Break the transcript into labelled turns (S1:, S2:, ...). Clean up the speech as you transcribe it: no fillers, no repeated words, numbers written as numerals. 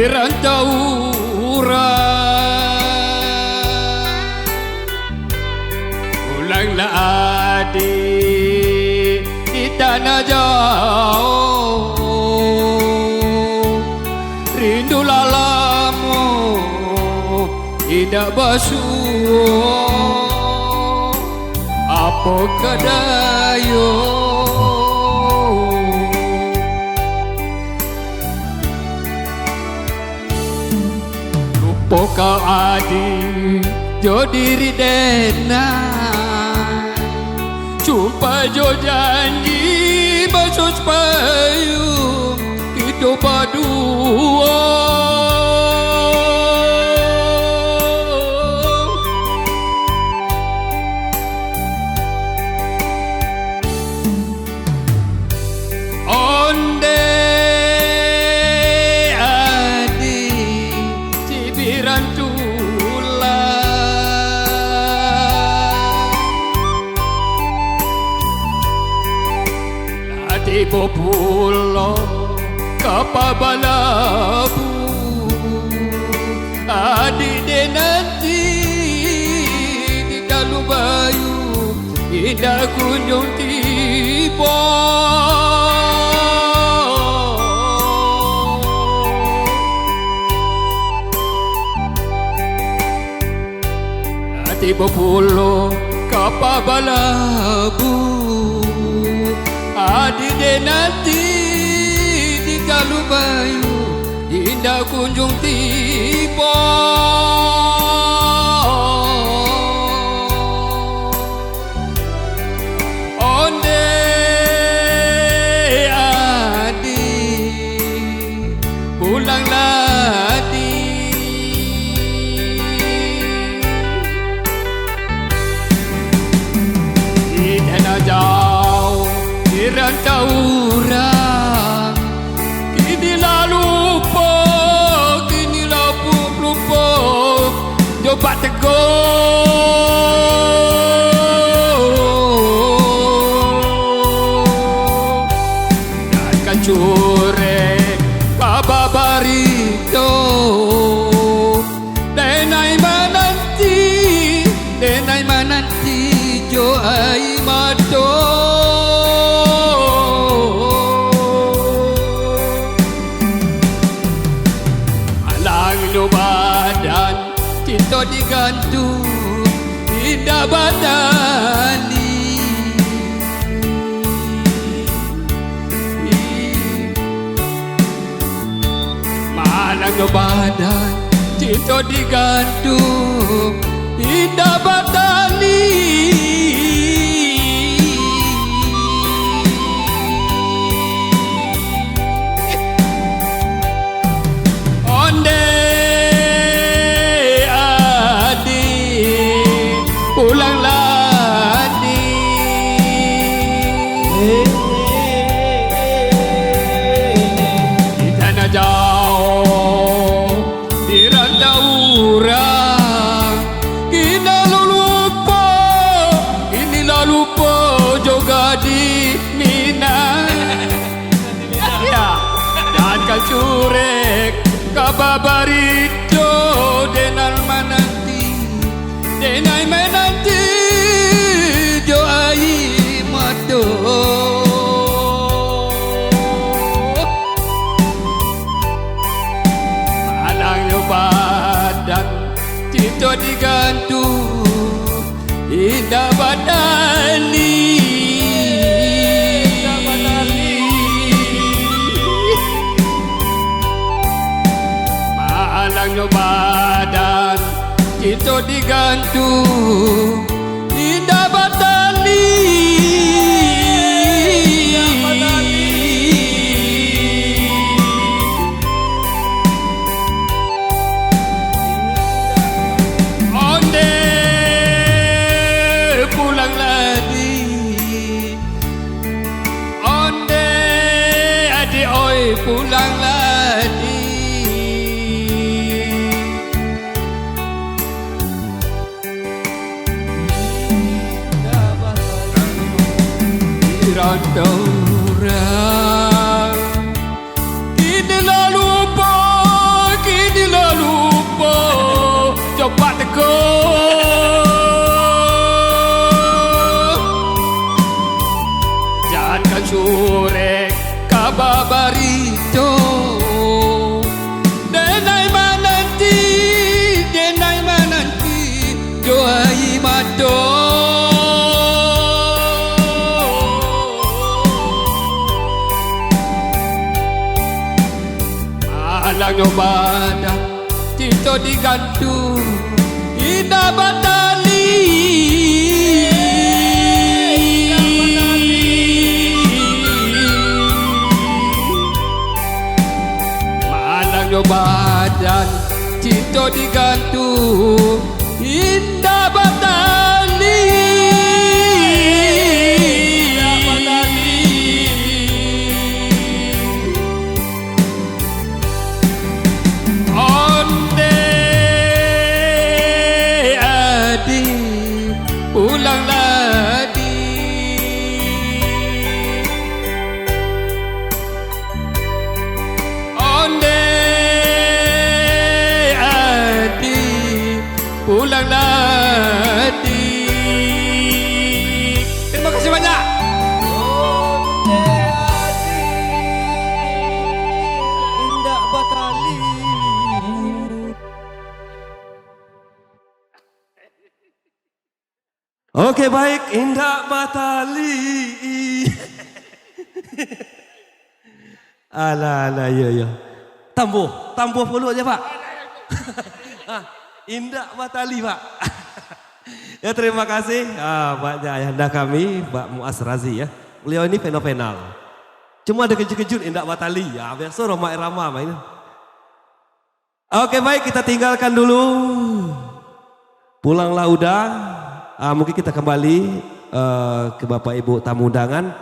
S1: rantau pulanglah adik di tanah jauh, rindu lalamu tidak basuh, apa kedayo lupa kau adik jo diri denai, sumpah jo janji basuh payung kita berdua. Onde adik cibiran tiba pulau kapabalabu, adik dia nanti di dalam bayu tidak kunjung tiba. Tiba pulau kapabalabu, adik dia nanti di Galuh Bayu tidak kunjung tiba. Onde adik pulanglah di tanah jauh rantau orang, kini lupa, kini lupa, coba tegur, jangan curek baba barito, denai menanti, jo ai mato. Badan cinta digantung tidak badani, malang badan cinta digantung tidak badani. Pulanglah di tanah jauh, di rantau orang, kini lupa juga di Mina. Dan kau curek kababarito denal menanti, denai menanti jo ai mato. Malang badan cinta digantung tidak badani, malang badan cinta digantung tidak badani. Onde pulanglah onde adik oi pulanglah rantau orang, kini lupa, coba teguh. Jangan sore kababarito. Denai mananti, doai mato. Alang nyobada, tito digantung, ina batali. Malang badan, tito digantung, indah batali. Pulang lagi. Onde adi pulang lagi. Terima kasih banyak.
S2: Onde adi indah batali. Oke baik, Indah Batali. Alah, ya. Tambuh dulu aja Pak. Indah Batali Pak. Ya terima kasih Pak ayahanda kami, Pak Muas Razi ya. Beliau ini fenomenal. Cuma ada kejut-kejut Indah Batali. Ya biasa Roma Irama mainnya. Oke baik, kita tinggalkan dulu. Pulanglah udah. Mungkin kita kembali ke Bapak Ibu tamu undangan.